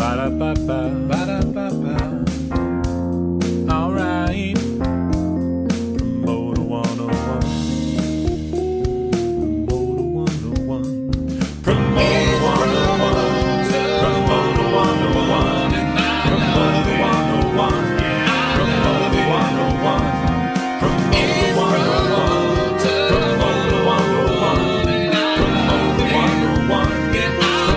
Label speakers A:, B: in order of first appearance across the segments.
A: Ba-da-ba-ba, ba-da-ba-ba. All right. Promoter 101. Promoter 101. Promoter 101. Promoter 101. Promoter 101. Promoter 101. Promoter 101. Promoter 101. Promoter 101.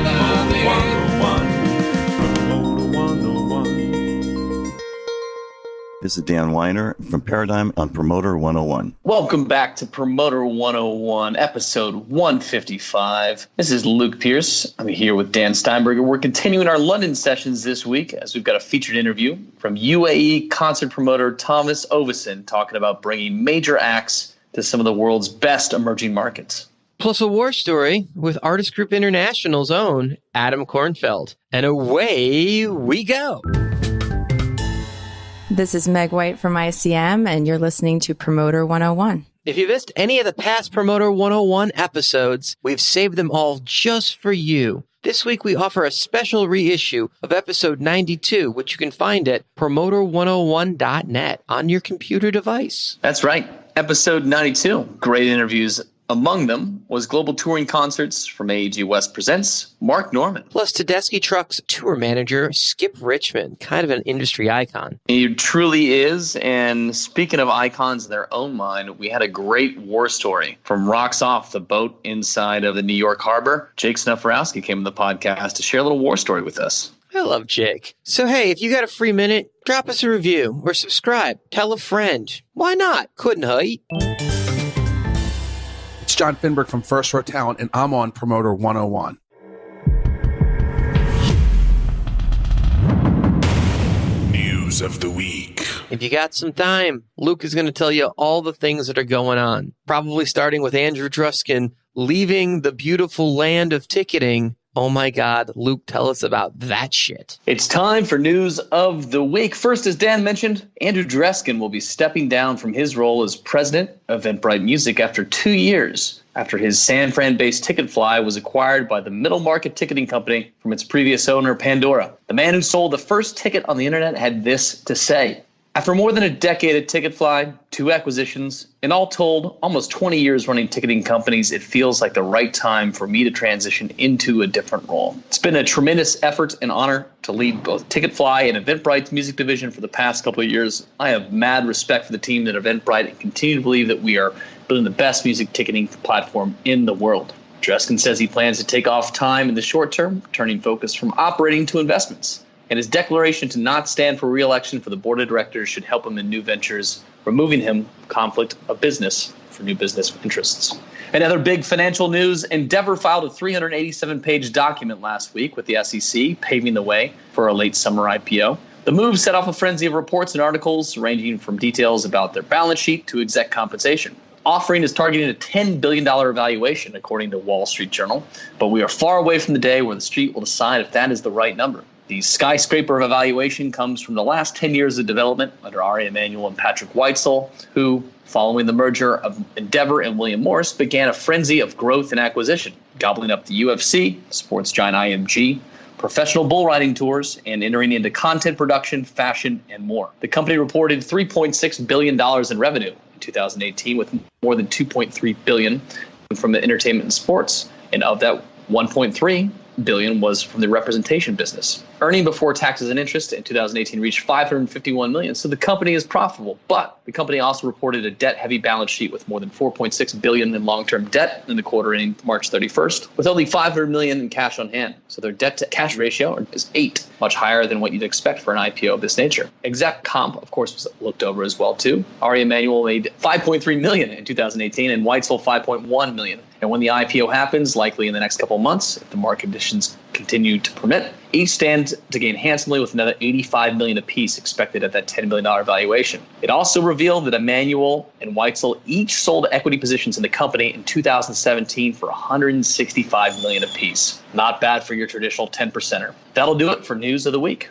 B: This is Dan Weiner from Paradigm on Promoter 101.
C: Welcome back to Promoter 101, episode 155. This is Luke Pierce. I'm here with Dan Steinberger. We're continuing our London sessions this week as we've got a featured interview from UAE concert promoter Thomas Ovesen talking about bringing major acts to some of the world's best emerging markets.
D: Plus a war story with Artist Group International's own Adam Kornfeld. And away we go.
E: This is Meg White from ICM, and you're listening to Promoter 101.
D: If you missed any of the past Promoter 101 episodes, we've saved them all just for you. This week, we offer a special reissue of episode 92, which you can find at promoter101.net on your computer device.
C: That's right. Episode 92. Great interviews. Among them was Global Touring Concerts from AEG West Presents, Mark Norman.
D: Plus Tedeschi Truck's tour manager, Skip Richmond, kind of an industry icon.
C: He truly is. And speaking of icons in their own mind, we had a great war story from Rocks Off, the boat inside of the New York harbor. Jake Snufrowski came on the podcast to share a little war story with us.
D: I love Jake. So, hey, if you got a free minute, drop us a review or subscribe. Tell a friend. Why not? Couldn't hurt.
F: It's John Finberg from First Row Talent, and I'm on Promoter 101.
A: News of the week.
D: If you got some time, Luke is going to tell you all the things that are going on. Probably starting with Andrew Druskin leaving the beautiful land of ticketing. Oh my God, Luke, tell us about that shit.
C: It's time for news of the week. First, as Dan mentioned, Andrew Druskin will be stepping down from his role as president of Eventbrite Music after 2 years after his San Fran-based Ticketfly was acquired by the middle market ticketing company from its previous owner, Pandora. The man who sold the first ticket on the internet had this to say. After more than a decade at Ticketfly, 2 acquisitions, and all told, almost 20 years running ticketing companies, it feels like the right time for me to transition into a different role. It's been a tremendous effort and honor to lead both Ticketfly and Eventbrite's music division for the past couple of years. I have mad respect for the team at Eventbrite and continue to believe that we are building the best music ticketing platform in the world. Druskin says he plans to take off time in the short term, turning focus from operating to investments. And his declaration to not stand for re-election for the board of directors should help him in new ventures, removing him from conflict of business for new business interests. In other big financial news, Endeavor filed a 387-page document last week with the SEC, paving the way for a late summer IPO. The move set off a frenzy of reports and articles ranging from details about their balance sheet to exec compensation. Offering is targeting a $10 billion valuation, according to Wall Street Journal, but we are far away from the day where the street will decide if that is the right number. The skyscraper of evaluation comes from the last 10 years of development under Ari Emanuel and Patrick Weitzel, who, following the merger of Endeavor and William Morris, began a frenzy of growth and acquisition, gobbling up the UFC, sports giant IMG, professional bull riding tours, and entering into content production, fashion, and more. The company reported $3.6 billion in revenue in 2018, with more than $2.3 billion from the entertainment and sports, and of that, $1.3 billion was from the representation business. Earning before taxes and interest in 2018 reached $551 million, so the company is profitable. But the company also reported a debt-heavy balance sheet with more than $4.6 billion in long-term debt in the quarter ending March 31st, with only $500 million in cash on hand. So their debt-to-cash ratio is 8, much higher than what you'd expect for an IPO of this nature. Exec comp, of course, was looked over as well, too. Ari Emanuel made $5.3 million in 2018 and Weitzel $5.1 million. And when the IPO happens, likely in the next couple of months, if the market conditions continue to permit, each stands to gain handsomely with another $85 million apiece expected at that $10 billion valuation. It also revealed that Emanuel and Weitzel each sold equity positions in the company in 2017 for $165 million apiece. Not bad for your traditional 10%er. That'll do it for News of the Week.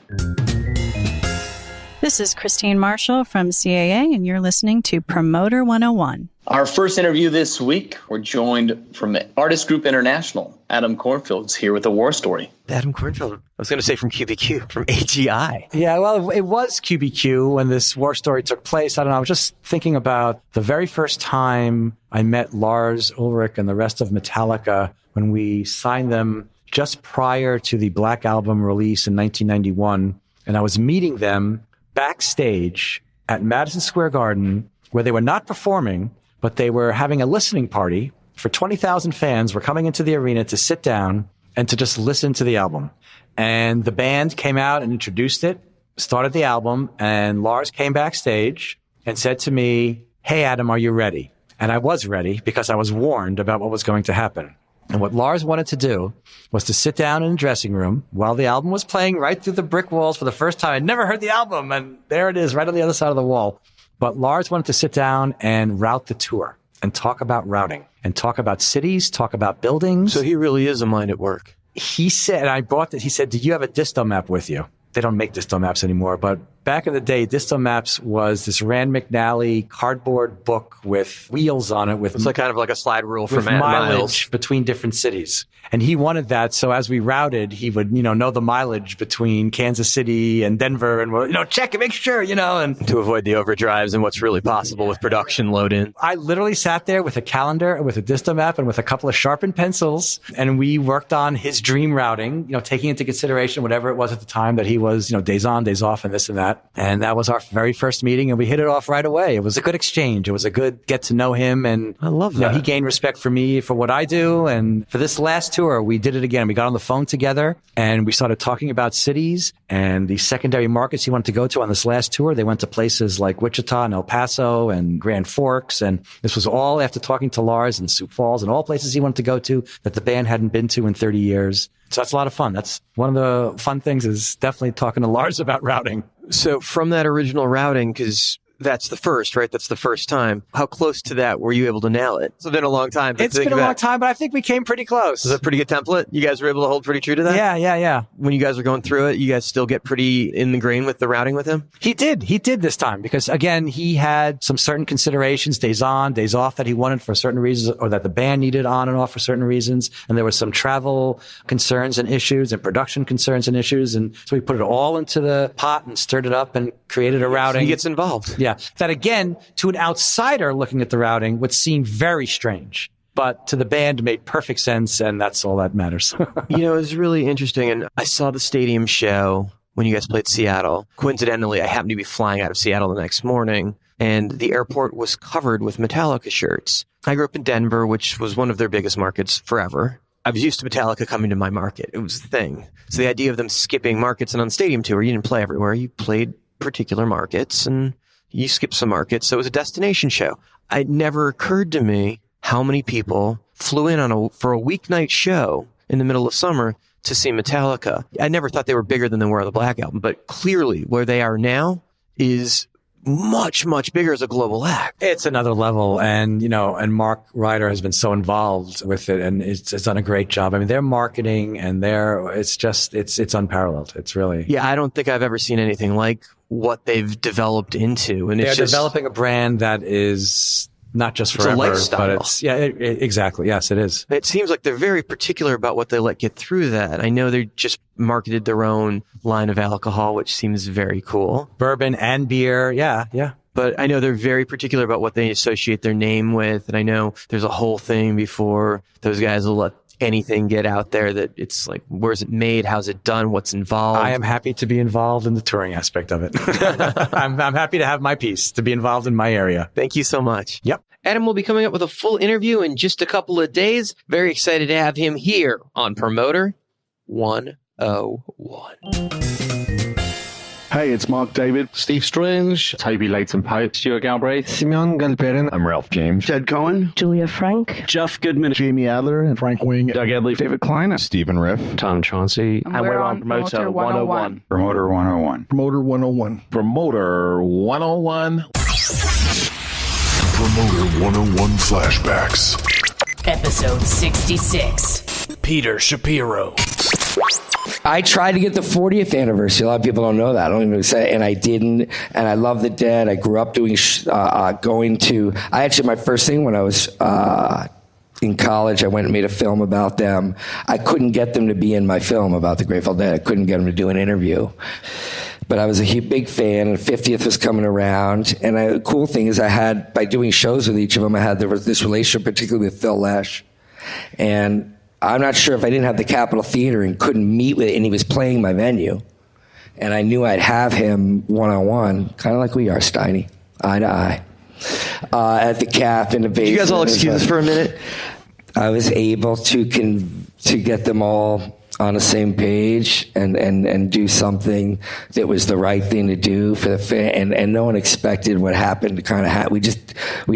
G: This is Christine Marshall from CAA, and you're listening to Promoter 101.
C: Our first interview this week, we're joined from Artist Group International. Adam Kornfeld's here with a war story.
D: Adam Kornfeld. I was going to say from QBQ, from AGI.
G: Yeah, well, it was QBQ when this war story took place. I don't know. I was just thinking about the very first time I met Lars Ulrich and the rest of Metallica when we signed them just prior to the Black Album release in 1991. And I was meeting them backstage at Madison Square Garden where they were not performing, but they were having a listening party for 20,000 fans. Were coming into the arena to sit down and to just listen to the album. And the band came out and introduced it, started the album, and Lars came backstage and said to me, "Hey, Adam, are you ready?" And I was ready because I was warned about what was going to happen. And what Lars wanted to do was to sit down in the dressing room while the album was playing right through the brick walls for the first time. I'd never heard the album, and there it is, right on the other side of the wall. But Lars wanted to sit down and route the tour and talk about routing and talk about cities, talk about buildings.
D: So he really is a mind at work.
G: He said, and I brought this, he said, "Do you have a disto map with you?" They don't make disto maps anymore, but back in the day, disto maps was this Rand McNally cardboard book with wheels on it with
D: It's like kind of like a slide rule for
G: with
D: miles.
G: mileage between different cities. And he wanted that. So as we routed, he would, know the mileage between Kansas City and Denver and, check it, make sure, and
D: To avoid the overdrives and what's really possible with production load in.
G: I literally sat there with a calendar and with a disto map and with a couple of sharpened pencils. And we worked on his dream routing, taking into consideration whatever it was at the time that he was, days on, days off and this and that. And that was our very first meeting and we hit it off right away. It was a good exchange. It was a good get to know him. And
D: I love that.
G: He gained respect for me for what I do. And for this last tour, we did it again. We got on the phone together and we started talking about cities and the secondary markets he wanted to go to on this last tour. They went to places like Wichita and El Paso and Grand Forks. And this was all after talking to Lars and Sioux Falls and all places he wanted to go to that the band hadn't been to in 30 years. So that's a lot of fun. That's one of the fun things is definitely talking to Lars about routing.
D: So from that original routing, because that's the first, right? That's the first time. How close to that were you able to nail it? It's been a long time.
G: It's been a long time, but I think we came pretty close.
D: Is that a pretty good template? You guys were able to hold pretty true to that?
G: Yeah.
D: When you guys are going through it, you guys still get pretty in the grain with the routing with him?
G: He did this time because, again, he had some certain considerations, days on, days off that he wanted for certain reasons or that the band needed on and off for certain reasons. And there were some travel concerns and issues and production concerns and issues. And so we put it all into the pot and stirred it up and created a routing.
D: He gets involved.
G: Yeah. That, again, to an outsider looking at the routing would seem very strange. But to the band, it made perfect sense, and that's all that matters.
D: It was really interesting, and I saw the stadium show when you guys played Seattle. Coincidentally, I happened to be flying out of Seattle the next morning, and the airport was covered with Metallica shirts. I grew up in Denver, which was one of their biggest markets forever. I was used to Metallica coming to my market. It was the thing. So the idea of them skipping markets and on stadium tour, you didn't play everywhere. You played particular markets, and you skipped some markets, so it was a destination show. It never occurred to me how many people flew in for a weeknight show in the middle of summer to see Metallica. I never thought they were bigger than they were on the Black Album, but clearly where they are now is much, much bigger as a global act.
G: It's another level. And, and Mark Ryder has been so involved with it and it's done a great job. I mean, their marketing and it's unparalleled. It's really.
D: Yeah, I don't think I've ever seen anything like what they've developed into. And
G: they're developing a brand that is not just forever,
D: it's a lifestyle.
G: But exactly. Yes, it is.
D: It seems like they're very particular about what they let get through that. I know they just marketed their own line of alcohol, which seems very cool.
G: Bourbon and beer. Yeah.
D: But I know they're very particular about what they associate their name with. And I know there's a whole thing before those guys will let anything get out there that it's like, where's it made? How's it done? What's involved?
G: I am happy to be involved in the touring aspect of it. I'm happy to have my piece, to be involved in my area.
D: Thank you so much.
G: Yep.
D: Adam will be coming up with a full interview in just a couple of days. Very excited to have him here on Promoter 101.
H: Hey, it's Mark David, Steve Strange, Toby Leighton-Pope, Stuart Galbraith, Simeon Galperin. I'm Ralph James, Ted Cohen,
I: Julia Frank,
H: Jeff Goodman, Jamie Adler, and Frank Wing, Doug Edley, David Klein, Stephen Riff, Tom Chauncey, and we're on Promoter 101.
J: Promoter 101.
H: Promoter 101.
A: Promoter 101. Promoter 101 flashbacks.
I: episode 66.
A: Peter Shapiro.
I: I tried to get the 40th anniversary. A lot of people don't know that. I don't even say, and I didn't. And I love the Dead. I grew up doing, my first thing when I was in college, I went and made a film about them. I couldn't get them to be in my film about the Grateful Dead. I couldn't get them to do an interview. But I was a big fan, and 50th was coming around. And the cool thing is by doing shows with each of them, there was this relationship, particularly with Phil Lesh. And I'm not sure if I didn't have the Capitol Theater and couldn't meet with it, and he was playing my venue. And I knew I'd have him one-on-one, kind of like we are, Steiny, eye to eye, at the Cap in the basement.
D: You guys all excuse us for a minute?
I: I was able to get them all on the same page and do something that was the right thing to do for the fan, and no one expected what happened to kind of happen. We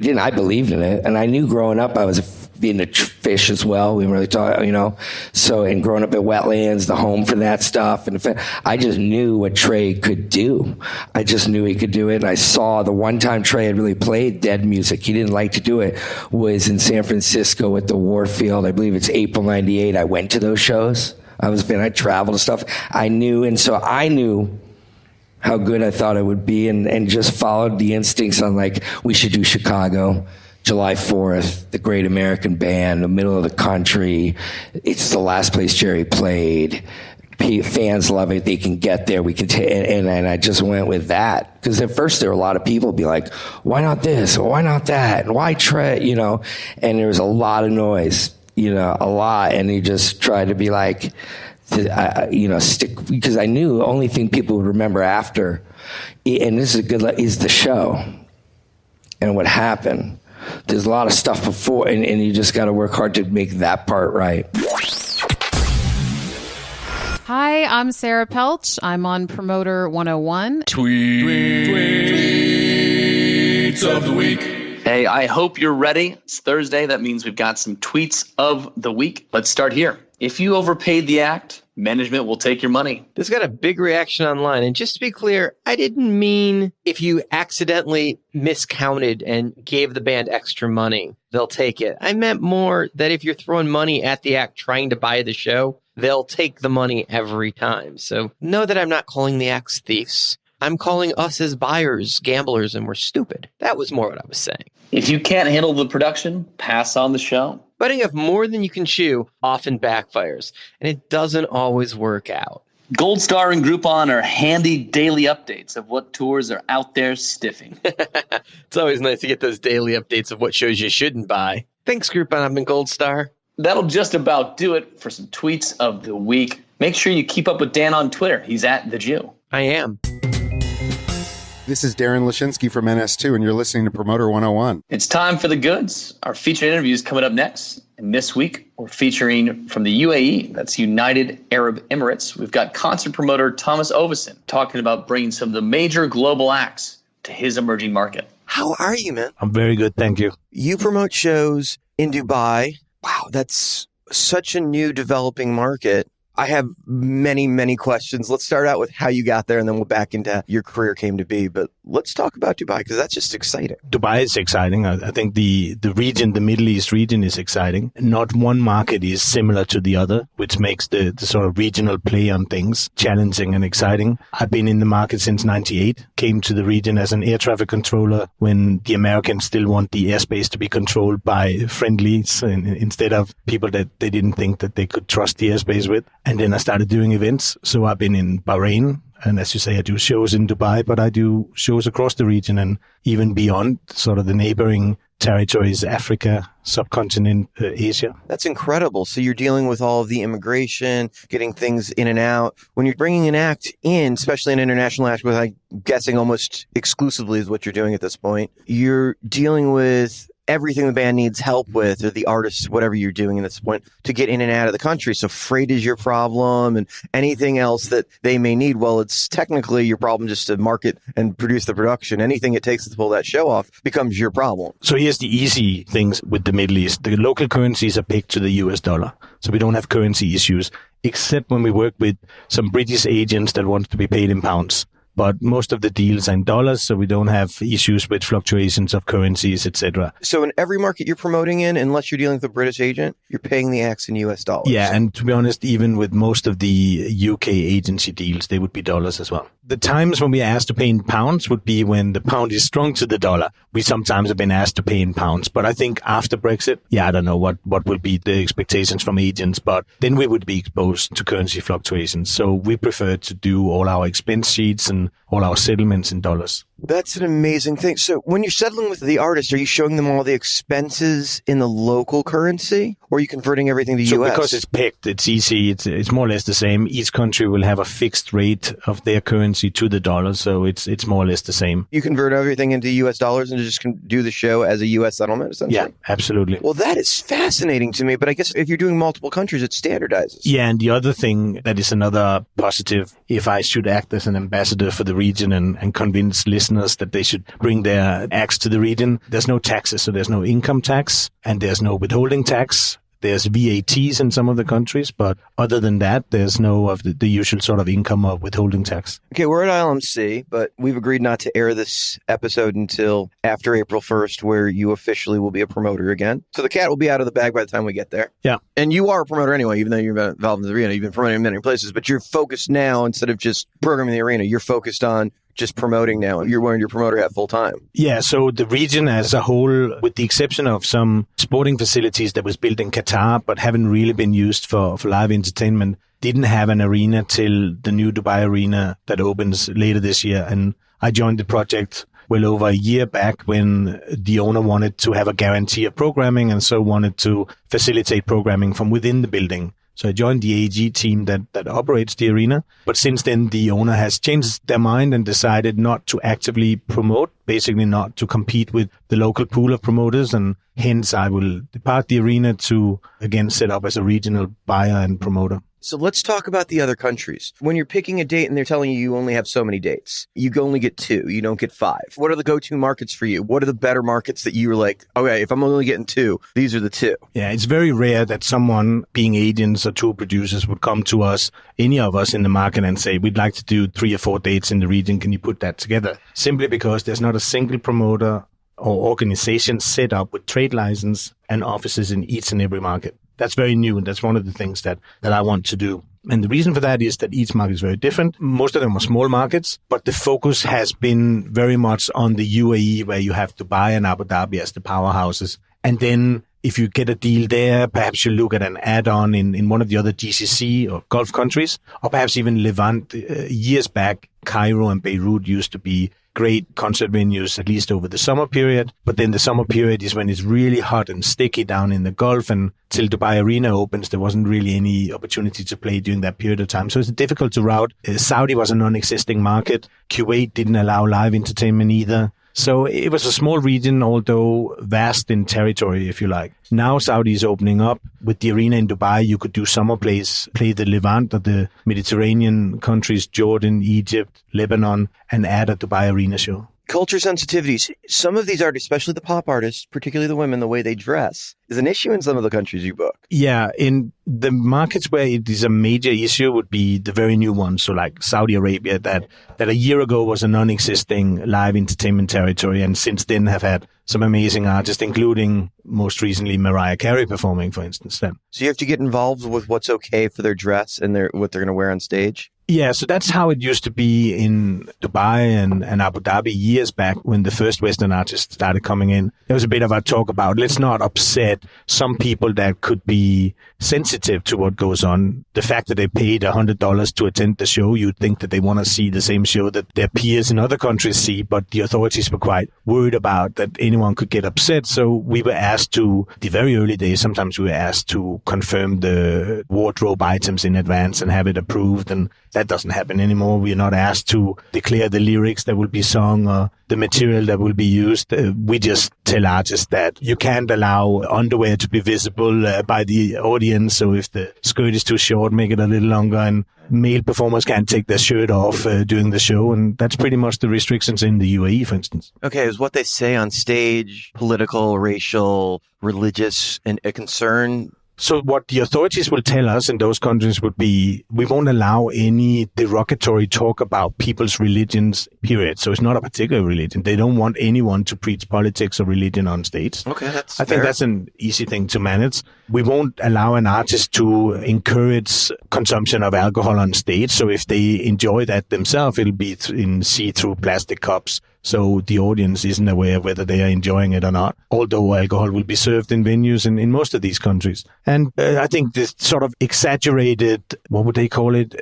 I: didn't. I believed in it, and I knew growing up I was being a fish as well. We really talk, So, and growing up at Wetlands, the home for that stuff, and I just knew what Trey could do. I just knew he could do it. And I saw the one time Trey had really played Dead music. He didn't like to do it. Was in San Francisco at the Warfield. I believe it's April '98. I went to those shows. I traveled and stuff. I knew how good I thought it would be, and just followed the instincts on we should do Chicago. July 4th, the Great American Band, the middle of the country. It's the last place Jerry played. Fans love it. They can get there. We can and I just went with that. Because at first there were a lot of people be like, why not this? Or why not that? And why Trey? And there was a lot of noise, a lot. And he just tried to be stick, because I knew the only thing people would remember after, and this is is the show and what happened. There's a lot of stuff before, and you just got to work hard to make that part right.
J: Hi, I'm Sarah Pelch. I'm on Promoter 101.
A: Tweets of the week.
C: Hey, I hope you're ready. It's Thursday. That means we've got some tweets of the week. Let's start here. If you overpaid the act, management will take your money.
D: This got a big reaction online. And just to be clear, I didn't mean if you accidentally miscounted and gave the band extra money, they'll take it. I meant more that if you're throwing money at the act trying to buy the show, they'll take the money every time. So know that I'm not calling the acts thieves. I'm calling us as buyers gamblers, and we're stupid. That was more what I was saying.
C: If you can't handle the production, pass on the show.
D: Betting of more than you can chew often backfires, and it doesn't always work out.
C: Gold Star and Groupon are handy daily updates of what tours are out there stiffing.
D: It's always nice to get those daily updates of what shows you shouldn't buy. Thanks, Groupon. I've been Gold Star.
C: That'll just about do it for some tweets of the week. Make sure you keep up with Dan on Twitter. He's at The Jew.
D: I am.
K: This is Darren Lashinsky from NS2, and you're listening to Promoter 101.
C: It's time for the goods. Our featured interview is coming up next. And this week, we're featuring from the UAE, that's United Arab Emirates. We've got concert promoter Thomas Ovesen talking about bringing some of the major global acts to his emerging market.
D: How are you, man?
L: I'm very good, thank you.
D: You promote shows in Dubai. Wow, that's such a new developing market. I have many, many questions. Let's start out with how you got there, and then we'll back into your career came to be. But let's talk about Dubai, because that's just exciting.
L: Dubai is exciting. I think the region, the Middle East region, is exciting. Not one market is similar to the other, which makes the sort of regional play on things challenging and exciting. I've been in the market since '98, came to the region as an air traffic controller when the Americans still want the airspace to be controlled by friendlies instead of people that they didn't think that they could trust the airspace with. And then I started doing events. So I've been in Bahrain. And as you say, I do shows in Dubai, but I do shows across the region and even beyond, sort of the neighboring territories, Africa, subcontinent, Asia.
D: That's incredible. So you're dealing with all of the immigration, getting things in and out. When you're bringing an act in, especially an international act, with I'm guessing almost exclusively is what you're doing at this point, you're dealing with everything the band needs help with, or the artists, whatever you're doing at this point, to get in and out of the country. So freight is your problem, and anything else that they may need, well, it's technically your problem just to market and produce the production. Anything it takes to pull that show off becomes your problem.
L: So here's the easy things with the Middle East. The local currencies are pegged to the US dollar. So we don't have currency issues, except when we work with some British agents that want to be paid in pounds. but most of the deals are in dollars, so we don't have issues with fluctuations of currencies, etc.
D: So in every market you're promoting in, unless you're dealing with a British agent, you're paying the acts in US dollars.
L: Yeah, and to be honest, even with most of the UK agency deals, they would be dollars as well. The times when we are asked to pay in pounds would be when the pound is strong to the dollar. We sometimes have been asked to pay in pounds, but I think after Brexit, I don't know what will be the expectations from agents, but then we would be exposed to currency fluctuations. So we prefer to do all our expense sheets and all our settlements in dollars.
D: That's an amazing thing. So when you're settling with the artist, are you showing them all the expenses in the local currency, or are you converting everything to US?
L: Because it's pegged, it's easy. It's more or less the same. Each country will have a fixed rate of their currency to the dollar, so it's more or less the same.
D: You convert everything into US dollars and just do the show as a US settlement, essentially?
L: Yeah, absolutely.
D: Well, that is fascinating to me, but I guess if you're doing multiple countries, it standardizes.
L: Yeah, and the other thing that is another positive, if I should act as an ambassador for the region and convince listeners that they should bring their acts to the region, there's no taxes, so there's no income tax and there's no withholding tax. There's VATs in some of the countries, but other than that, there's no of the usual sort of income or withholding tax.
D: Okay, we're at ILMC, but we've agreed not to air this episode until after April 1st, where you officially will be a promoter again. So the cat will be out of the bag by the time we get there.
L: Yeah.
D: And you are a promoter anyway, even though you're involved in the arena. You've been promoting in many places, but you're focused now, instead of just programming the arena, you're focused on just promoting now. You're wearing your promoter hat full time.
L: Yeah, so the region as a whole, with the exception of some sporting facilities that was built in Qatar but haven't really been used for live entertainment, didn't have an arena till the new Dubai arena that opens later this year. And I joined the project well over a year back when the owner wanted to have a guarantee of programming and so wanted to facilitate programming from within the building. So I joined the AG team that operates the arena. But since then, the owner has changed their mind and decided not to actively promote, basically not to compete with the local pool of promoters. And hence, I will depart the arena to, again, set up as a regional buyer and promoter.
D: So let's talk about the other countries. When you're picking a date and they're telling you only have so many dates, you only get 2, you don't get 5. What are the go-to markets for you? What are the better markets that you were like, okay, if I'm only getting 2, these are the 2?
L: Yeah, it's very rare that someone, being agents or tour producers, would come to us, any of us in the market, and say, we'd like to do 3 or 4 dates in the region. Can you put that together? Simply because there's not a single promoter or organization set up with trade license and offices in each and every market. That's very new, and that's one of the things that I want to do. And the reason for that is that each market is very different. Most of them are small markets, but the focus has been very much on the UAE, where you have Dubai and Abu Dhabi as the powerhouses. And then if you get a deal there, perhaps you look at an add-on in one of the other GCC or Gulf countries, or perhaps even Levant. Years back, Cairo and Beirut used to be great concert venues, at least over the summer period. But then the summer period is when it's really hot and sticky down in the Gulf, and till Dubai Arena opens, there wasn't really any opportunity to play during that period of time. So it's difficult to route. Saudi was a non-existing market. Kuwait didn't allow live entertainment either. So it was a small region, although vast in territory, if you like. Now Saudi is opening up. With the arena in Dubai, you could do summer plays, play the Levant or the Mediterranean countries, Jordan, Egypt, Lebanon, and add a Dubai arena show.
D: Culture sensitivities. Some of these artists, especially the pop artists, particularly the women, the way they dress, is an issue in some of the countries you book.
L: Yeah, in the markets where it is a major issue would be the very new ones. So like Saudi Arabia, that a year ago was a non-existing live entertainment territory, and since then have had some amazing artists, including most recently Mariah Carey performing, for instance. Then.
D: So you have to get involved with what's okay for their dress and what they're going to wear on stage?
L: Yeah, so that's how it used to be in Dubai and Abu Dhabi years back when the first Western artists started coming in. There was a bit of a talk about let's not upset some people that could be sensitive to what goes on. The fact that they paid $100 to attend the show, you'd think that they want to see the same show that their peers in other countries see, but the authorities were quite worried about that anyone could get upset. So we were asked to, the very early days, sometimes we were asked to confirm the wardrobe items in advance and have it approved, and that doesn't happen anymore. We are not asked to declare the lyrics that will be sung or the material that will be used. We just tell artists that you can't allow underwear to be visible by the audience. So if the skirt is too short, make it a little longer. And male performers can't take their shirt off during the show. And that's pretty much the restrictions in the UAE, for instance.
D: Okay, is what they say on stage political, racial, religious, and a concern
L: So what the authorities will tell us in those countries would be, we won't allow any derogatory talk about people's religions, period. So it's not a particular religion. They don't want anyone to preach politics or religion on stage.
D: Okay,
L: I think that's an easy thing to manage. We won't allow an artist to encourage consumption of alcohol on stage. So if they enjoy that themselves, it'll be in see-through plastic cups. So the audience isn't aware whether they are enjoying it or not, although alcohol will be served in venues in most of these countries. And I think this sort of exaggerated, what would they call it,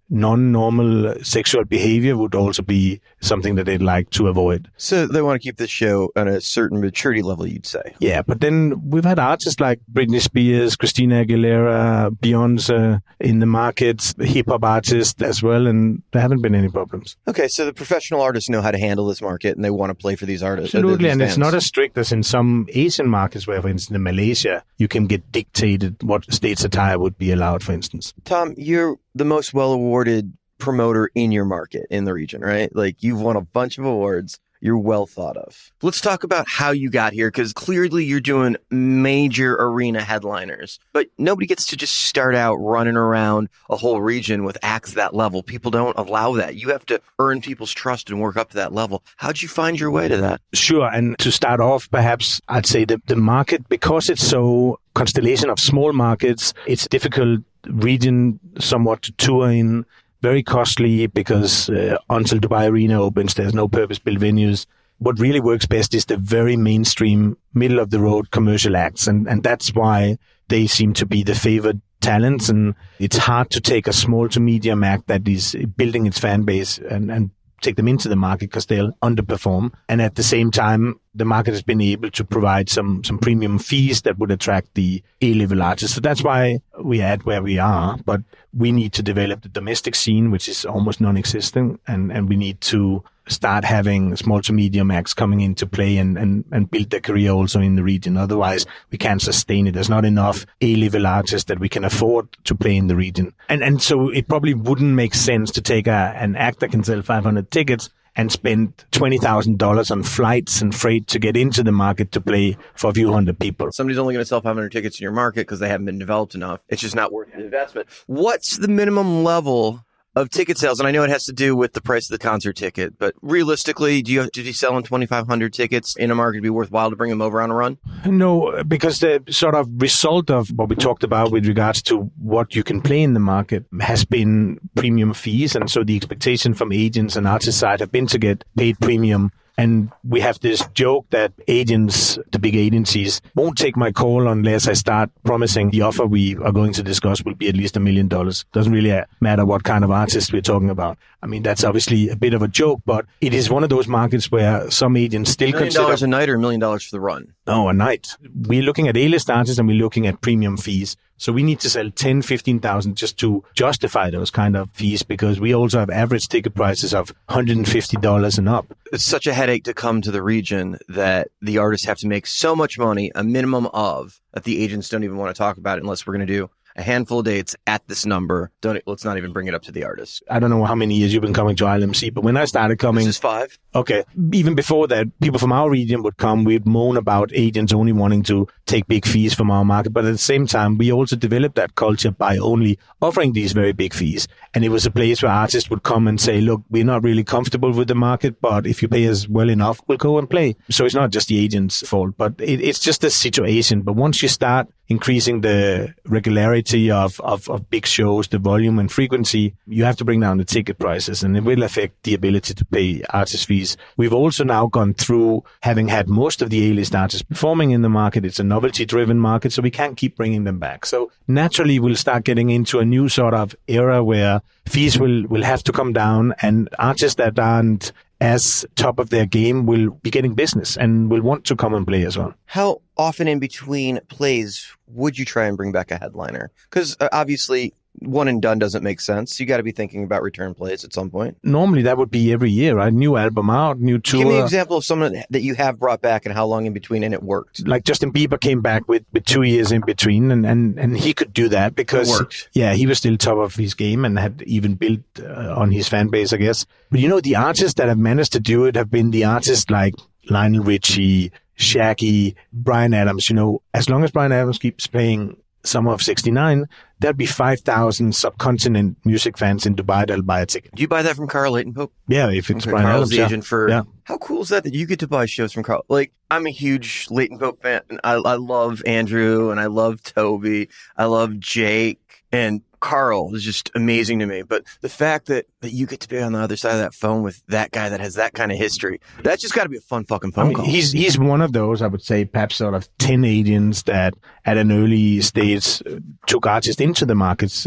L: non-normal sexual behavior would also be something that they'd like to avoid.
M: So they want to keep the show on a certain maturity level, you'd say.
L: Yeah, but then we've had artists like Britney Spears, Christina Aguilera, Beyonce in the markets, hip-hop artists as well, and there haven't been any problems.
M: Okay, so the professional artists know how to handle this market, and they want to play for these artists.
L: Absolutely, and it's not as strict as in some Asian markets where, for instance, in Malaysia, you can get dictated what stage attire would be allowed, for instance.
M: Tom, you're the most well-awarded promoter in your market, in the region, right? Like, you've won a bunch of awards. You're well thought of. Let's talk about how you got here, because clearly you're doing major arena headliners, but nobody gets to just start out running around a whole region with acts that level. People don't allow that. You have to earn people's trust and work up to that level. How'd you find your way to that?
L: Sure. And to start off, perhaps I'd say that the market, because it's so constellation of small markets, it's difficult region somewhat to tour in. Very costly because until Dubai Arena opens, there's no purpose-built venues. What really works best is the very mainstream, middle-of-the-road commercial acts, and that's why they seem to be the favored talents. And it's hard to take a small to medium act that is building its fan base and take them into the market because they'll underperform. And at the same time, the market has been able to provide some premium fees that would attract the A-level artists. So that's why we are at where we are. But we need to develop the domestic scene, which is almost non-existent. And we need to start having small to medium acts coming into play and build their career also in the region. Otherwise, we can't sustain it. There's not enough A-level artists that we can afford to play in the region. And so it probably wouldn't make sense to take an act that can sell 500 tickets and spend $20,000 on flights and freight to get into the market to play for a few hundred people.
M: Somebody's only going to sell 500 tickets in your market because they haven't been developed enough. It's just not worth the investment. What's the minimum level of ticket sales? And I know it has to do with the price of the concert ticket, but realistically, did you sell on 2,500 tickets in a market to be worthwhile to bring them over on a run?
L: No, because the sort of result of what we talked about with regards to what you can play in the market has been premium fees. And so the expectation from agents and artist side have been to get paid premium. And we have this joke that agents, the big agencies, won't take my call unless I start promising the offer we are going to discuss will be at least $1 million. Doesn't really matter what kind of artist we're talking about. I mean, that's obviously a bit of a joke, but it is one of those markets where some agents still consider...
M: $1 million a night or $1 million for the run?
L: No, a night. We're looking at A-list artists and we're looking at premium fees. So we need to sell 10, 15,000 just to justify those kind of fees, because we also have average ticket prices of $150 and up.
M: It's such a headache to come to the region that the artists have to make so much money, a minimum of, that the agents don't even want to talk about it unless we're going to do a handful of dates at this number. Let's not even bring it up to the artists.
L: I don't know how many years you've been coming to ILMC, but when I started coming...
M: This is 5.
L: Okay. Even before that, people from our region would come. We'd moan about agents only wanting to take big fees from our market. But at the same time, we also developed that culture by only offering these very big fees. And it was a place where artists would come and say, look, we're not really comfortable with the market, but if you pay us well enough, we'll go and play. So it's not just the agent's fault, but it's just a situation. But once you start increasing the regularity of big shows, the volume and frequency, you have to bring down the ticket prices, and it will affect the ability to pay artist fees. We've also now gone through having had most of the A-list artists performing in the market. It's a novelty-driven market, so we can't keep bringing them back. So naturally, we'll start getting into a new sort of era where fees will have to come down, and artists that aren't as top of their game will be getting business and will want to come and play as well.
M: How often in between plays would you try and bring back a headliner? Because obviously one and done doesn't make sense. You got to be thinking about return plays at some point.
L: Normally that would be every year, right? New album out, new tour.
M: Give me an example of someone that you have brought back and how long in between and it worked.
L: Like Justin Bieber came back with 2 years in between, and he could do that because,
M: it worked.
L: Yeah, he was still top of his game and had even built on his fan base, I guess. But the artists that have managed to do it have been the artists like Lionel Richie, Shaggy, Bryan Adams. As long as Bryan Adams keeps playing summer of 69, there'll be 5,000 subcontinent music fans in Dubai that'll buy a ticket.
M: Do you buy that from Carl Layton-Pope?
L: Yeah, if it's Brian
M: Carl's
L: Adams,
M: the agent for...
L: Yeah.
M: How cool is that you get to buy shows from Carl? Like, I'm a huge Layton-Pope fan. I love Andrew, and I love Toby. I love Jake. And Carl is just amazing to me. But the fact that you get to be on the other side of that phone with that guy that has that kind of history, that's just got to be a fun fucking phone call.
L: He's one of those, I would say, perhaps sort of 10 agents that at an early stage took artists into the markets,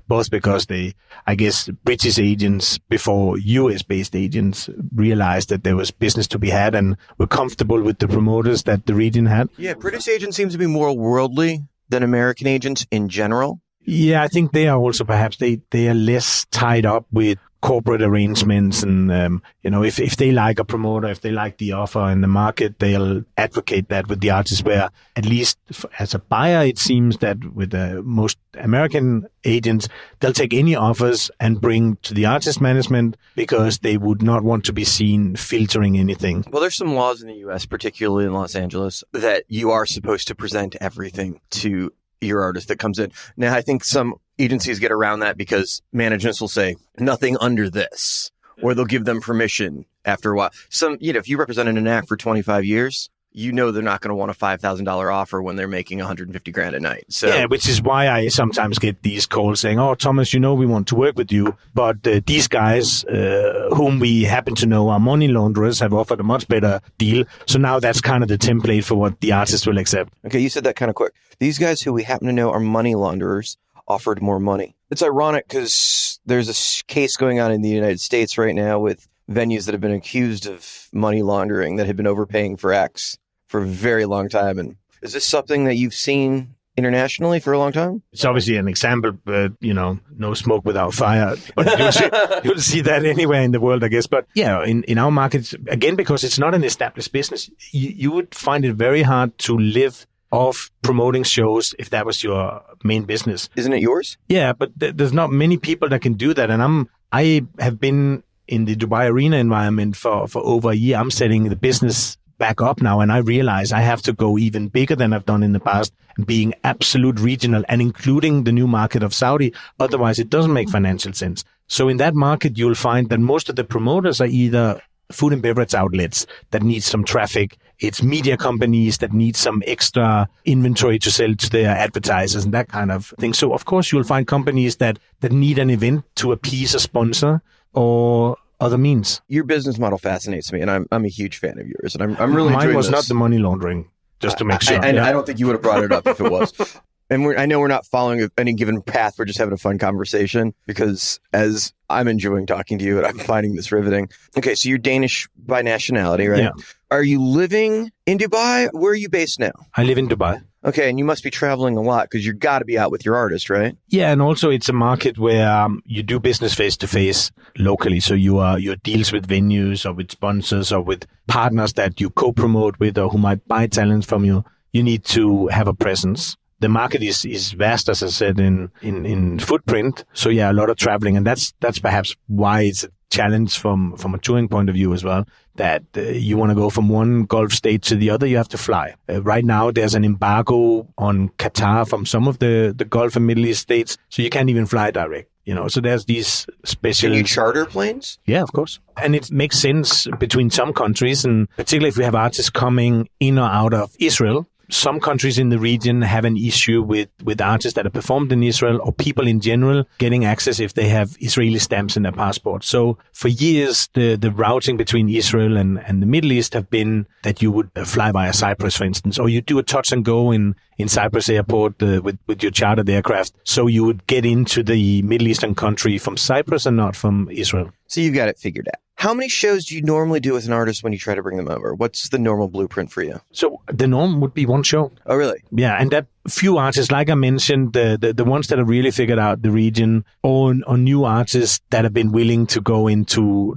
L: both because I guess, British agents before US-based agents realized that there was business to be had and were comfortable with the promoters that the region had.
M: Yeah, British agents seem to be more worldly than American agents in general.
L: Yeah, I think they are also perhaps they are less tied up with corporate arrangements, and if they like a promoter, if they like the offer in the market, they'll advocate that with the artist. Where at least as a buyer, it seems that with most American agents, they'll take any offers and bring to the artist management because they would not want to be seen filtering anything.
M: Well, there's some laws in the U.S., particularly in Los Angeles, that you are supposed to present everything to your artist that comes in. Now, I think some agencies get around that because managements will say nothing under this, or they'll give them permission after a while. If you represented an act for 25 years, they're not going to want a $5,000 offer when they're making $150,000 a night. So
L: yeah, which is why I sometimes get these calls saying, "Oh, Thomas, we want to work with you, but these guys whom we happen to know are money launderers have offered a much better deal." So now that's kind of the template for what the artist will accept.
M: Okay, you said that kind of quick. These guys who we happen to know are money launderers offered more money. It's ironic because there's a case going on in the United States right now with venues that have been accused of money laundering that have been overpaying for acts for a very long time. And is this something that you've seen internationally for a long time?
L: It's obviously an example, but, no smoke without fire. But you'll see that anywhere in the world, I guess. But yeah, in our markets, again, because it's not an established business, you would find it very hard to live off promoting shows if that was your main business.
M: Isn't it yours?
L: Yeah, but there's not many people that can do that. And I have been in the Dubai arena environment for over a year. I'm setting the business back up now, and I realize I have to go even bigger than I've done in the past, being absolute regional and including the new market of Saudi. Otherwise, it doesn't make financial sense. So in that market, you'll find that most of the promoters are either food and beverage outlets that need some traffic. It's media companies that need some extra inventory to sell to their advertisers and that kind of thing. So, of course, you'll find companies that need an event to appease a sponsor or other means.
M: Your business model fascinates me, and I'm a huge fan of yours, and I'm really enjoying
L: Mine was
M: this.
L: not the money laundering, just to make sure.
M: I don't think you would have brought it up if it was. And I know we're not following any given path. We're just having a fun conversation because as I'm enjoying talking to you and I'm finding this riveting. Okay, so you're Danish by nationality, right?
L: Yeah.
M: Are you living in Dubai? Where are you based now?
L: I live in Dubai.
M: Okay, and you must be traveling a lot because you've got to be out with your artist, right?
L: Yeah, and also it's a market where you do business face-to-face locally. So your deals with venues or with sponsors or with partners that you co-promote with or who might buy talent from you, you need to have a presence. The market is vast, as I said, in footprint. So yeah, a lot of traveling, and that's perhaps why it's a challenge from a touring point of view as well. That you want to go from one Gulf state to the other, you have to fly. Right now, there's an embargo on Qatar from some of the Gulf and Middle East states, so you can't even fly direct. So there's these special...
M: Can you charter planes?
L: Yeah, of course. And it makes sense between some countries, and particularly if we have artists coming in or out of Israel. Some countries in the region have an issue with artists that have performed in Israel or people in general getting access if they have Israeli stamps in their passport. So for years, the routing between Israel and the Middle East have been that you would fly via Cyprus, for instance, or you do a touch and go in Cyprus airport with your chartered aircraft. So you would get into the Middle Eastern country from Cyprus and not from Israel.
M: So you've got it figured out. How many shows do you normally do with an artist when you try to bring them over? What's the normal blueprint for you?
L: So the norm would be one show.
M: Oh, really?
L: Yeah, and that few artists, like I mentioned, the ones that have really figured out the region, or new artists that have been willing to go into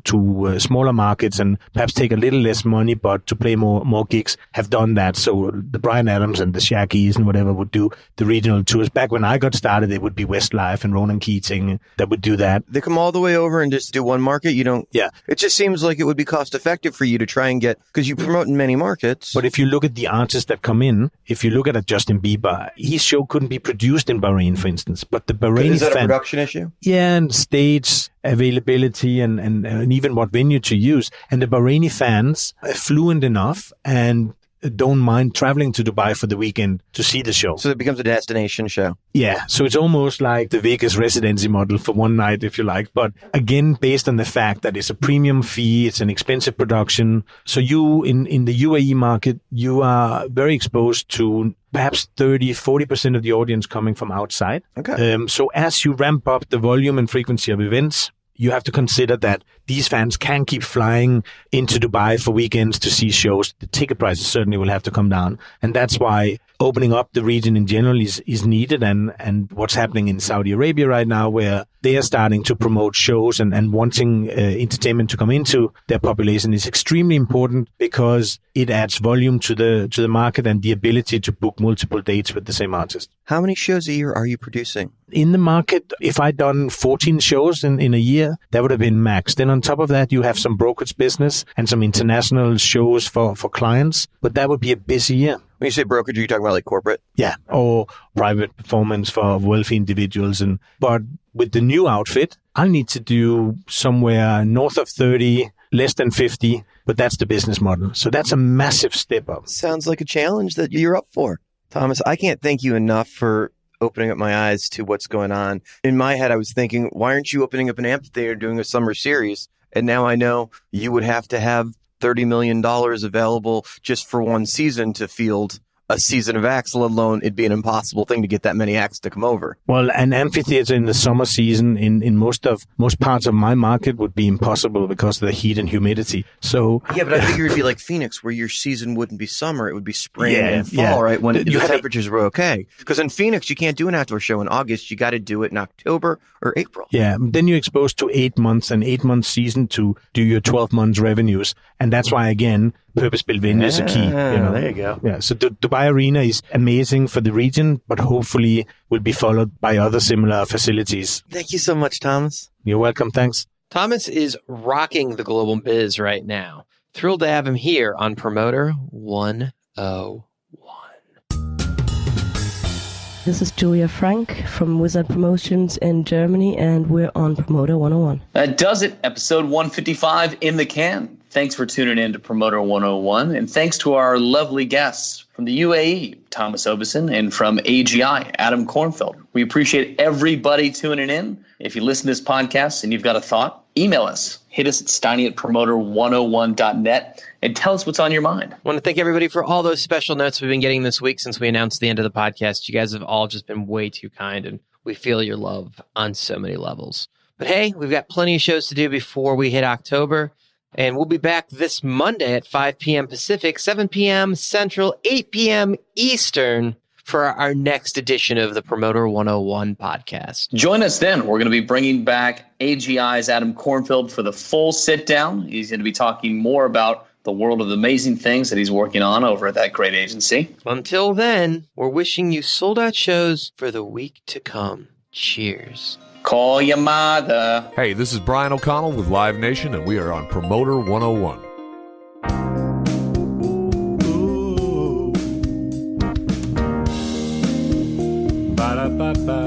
L: smaller markets and perhaps take a little less money, but to play more gigs, have done that. So the Bryan Adams and the Shaggies and whatever would do the regional tours. Back when I got started, it would be Westlife and Ronan Keating that would do that.
M: They come all the way over and just do one market? You don't?
L: Yeah.
M: It just seems like it would be cost effective for you to try and get, because you promote in many markets.
L: But if you look at the artists that come in, if you look at a Justin Bieber, his show couldn't be produced in Bahrain, for instance. But the Bahraini
M: Is that a
L: fan,
M: production issue?
L: yeah, and stage availability and even what venue to use. And the Bahraini fans are fluent enough and don't mind traveling to Dubai for the weekend to see the show.
M: So it becomes a destination show.
L: Yeah, so it's almost like the Vegas residency model for one night, if you like. But again, based on the fact that it's a premium fee, it's an expensive production. So you, in the UAE market, you are very exposed to perhaps 30-40% of the audience coming from outside.
M: Okay.
L: So as you ramp up the volume and frequency of events, you have to consider that these fans can keep flying into Dubai for weekends to see shows. The ticket prices certainly will have to come down. And that's why opening up the region in general is needed. And what's happening in Saudi Arabia right now, where they are starting to promote shows and wanting entertainment to come into their population, is extremely important because it adds volume to the market and the ability to book multiple dates with the same artist.
M: How many shows a year are you producing?
L: In the market, if I'd done 14 shows in a year, that would have been max. Then on top of that, you have some brokerage business and some international shows for clients, but that would be a busy year.
M: When you say brokerage, are you talking about like corporate?
L: Yeah, or private performance for wealthy individuals. But with the new outfit, I'll need to do somewhere north of 30, less than 50, but that's the business model. So that's a massive step up.
M: Sounds like a challenge that you're up for. Thomas, I can't thank you enough for opening up my eyes to what's going on. In my head, I was thinking, why aren't you opening up an amphitheater doing a summer series? And now I know you would have to have $30 million available just for one season to field a season of acts, let alone it'd be an impossible thing to get that many acts to come over.
L: Well, an amphitheater in the summer season in most parts of my market would be impossible because of the heat and humidity. So
M: yeah, but I figure it'd be like Phoenix, where your season wouldn't be summer; it would be spring and fall, right? When the temperatures were okay. Because in Phoenix, you can't do an outdoor show in August; you got to do it in October or April.
L: Yeah, then you're exposed to 8 months, an 8-month season to do your 12 months revenues, and that's why again, purpose-built venue is a key.
M: There you go.
L: Yeah, so the Dubai Arena is amazing for the region, but hopefully will be followed by other similar facilities.
M: Thank you so much, Thomas.
L: You're welcome. Thanks.
D: Thomas is rocking the global biz right now. Thrilled to have him here on Promoter 101.
N: This is Julia Frank from Wizard Promotions in Germany, and we're on Promoter 101.
C: That does it. Episode 155 in the can. Thanks for tuning in to Promoter 101, and thanks to our lovely guests from the UAE, Thomas Ovesen, and from AGI, Adam Kornfeld. We appreciate everybody tuning in. If you listen to this podcast and you've got a thought, email us. Hit us at steiny@promoter101.net and tell us what's on your mind.
D: I want to thank everybody for all those special notes we've been getting this week since we announced the end of the podcast. You guys have all just been way too kind, and we feel your love on so many levels. But hey, we've got plenty of shows to do before we hit October. And we'll be back this Monday at 5 p.m. Pacific, 7 p.m. Central, 8 p.m. Eastern for our next edition of the Promoter 101 podcast.
C: Join us then. We're going to be bringing back AGI's Adam Kornfeld for the full sit-down. He's going to be talking more about the world of amazing things that he's working on over at that great agency.
D: Until then, we're wishing you sold-out shows for the week to come. Cheers.
C: Call your mother.
A: Hey, this is Brian O'Connell with Live Nation, and we are on Promoter 101.
O: Ba-da-ba-ba.